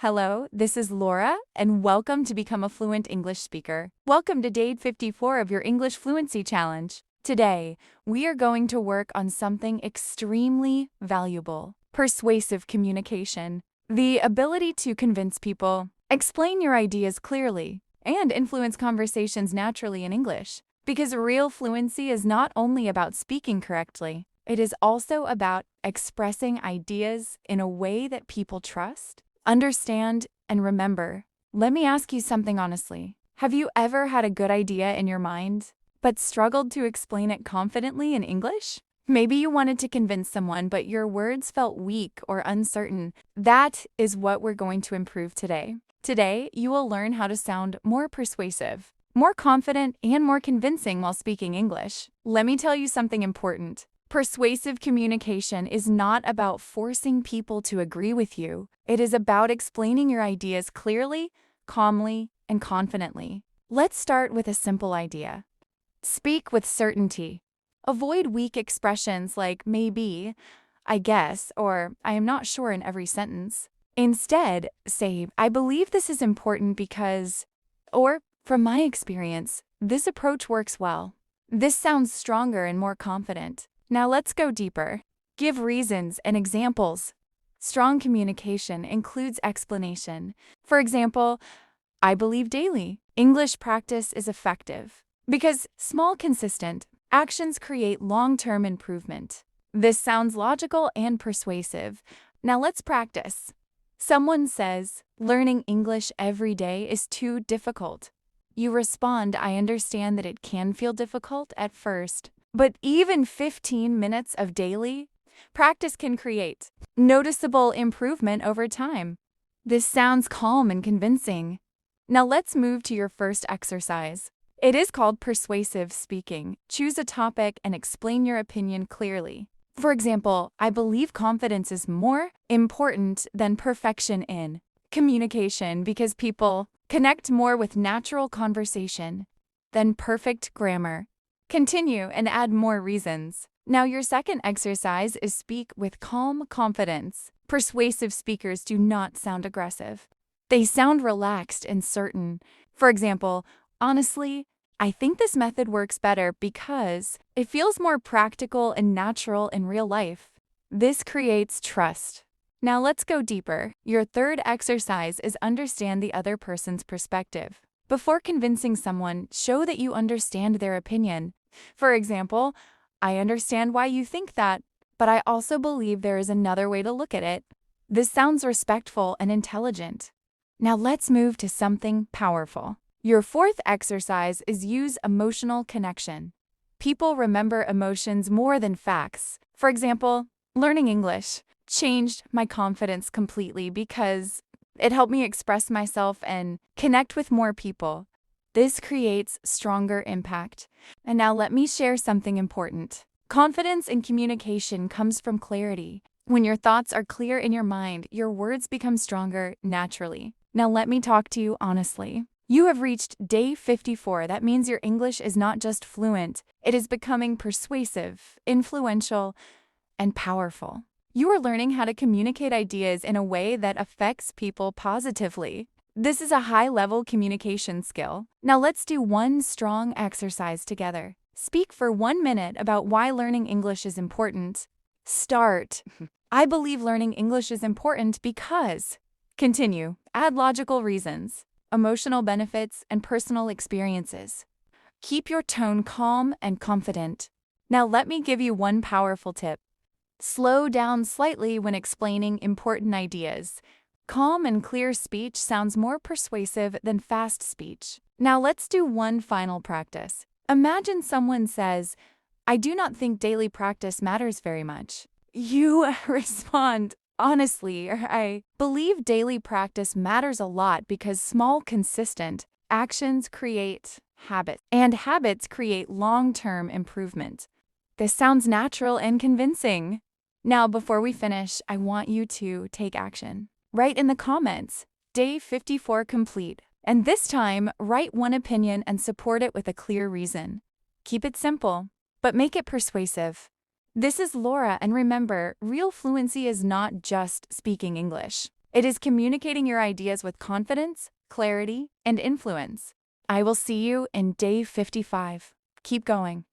Hello, this is Laura, and welcome to Become a Fluent English Speaker. Welcome to day 54 of your English Fluency Challenge. Today, we are going to work on something extremely valuable: persuasive communication. The ability to convince people, explain your ideas clearly, and influence conversations naturally in English. Because real fluency is not only about speaking correctly, it is also about expressing ideas in a way that people trust, understand, and remember. Let me ask you something honestly. Have you ever had a good idea in your mind, but struggled to explain it confidently in English? Maybe you wanted to convince someone, but your words felt weak or uncertain. That is what we're going to improve today. Today, you will learn how to sound more persuasive, more confident, and more convincing while speaking English. Let me tell you something important. Persuasive communication is not about forcing people to agree with you. It is about explaining your ideas clearly, calmly, and confidently. Let's start with a simple idea. Speak with certainty. Avoid weak expressions like maybe, I guess, or I am not sure in every sentence. Instead, say, I believe this is important because, or from my experience, this approach works well. This sounds stronger and more confident. Now let's go deeper. Give reasons and examples. Strong communication includes explanation. For example, I believe daily English practice is effective because small, consistent actions create long-term improvement. This sounds logical and persuasive. Now let's practice. Someone says, learning English every day is too difficult. You respond, I understand that it can feel difficult at first, but even 15 minutes of daily practice can create noticeable improvement over time. This sounds calm and convincing. Now let's move to your first exercise. It is called persuasive speaking. Choose a topic and explain your opinion clearly. For example, I believe confidence is more important than perfection in communication because people connect more with natural conversation than perfect grammar. Continue and add more reasons. Now your second exercise is speak with calm confidence. Persuasive speakers do not sound aggressive. They sound relaxed and certain. For example, honestly, I think this method works better because it feels more practical and natural in real life. This creates trust. Now let's go deeper. Your third exercise is understand the other person's perspective. Before convincing someone, show that you understand their opinion. For example, I understand why you think that, but I also believe there is another way to look at it. This sounds respectful and intelligent. Now let's move to something powerful. Your fourth exercise is use emotional connection. People remember emotions more than facts. For example, learning English changed my confidence completely because it helped me express myself and connect with more people. This creates stronger impact. And now let me share something important. Confidence in communication comes from clarity. When your thoughts are clear in your mind, your words become stronger naturally. Now let me talk to you honestly. You have reached day 54. That means your English is not just fluent, it is becoming persuasive, influential, and powerful. You are learning how to communicate ideas in a way that affects people positively. This is a high-level communication skill. Now let's do one strong exercise together. Speak for 1 minute about why learning English is important. Start. I believe learning English is important because. Continue. Add logical reasons, emotional benefits, and personal experiences. Keep your tone calm and confident. Now let me give you one powerful tip. Slow down slightly when explaining important ideas. Calm and clear speech sounds more persuasive than fast speech. Now let's do one final practice. Imagine someone says, I do not think daily practice matters very much. You respond, honestly, I believe daily practice matters a lot because small, consistent actions create habits, and habits create long-term improvement. This sounds natural and convincing. Now, before we finish, I want you to take action. Write in the comments, day 54 complete. And this time, write one opinion and support it with a clear reason. Keep it simple, but make it persuasive. This is Laura, and remember, real fluency is not just speaking English. It is communicating your ideas with confidence, clarity, and influence. I will see you in day 55. Keep going.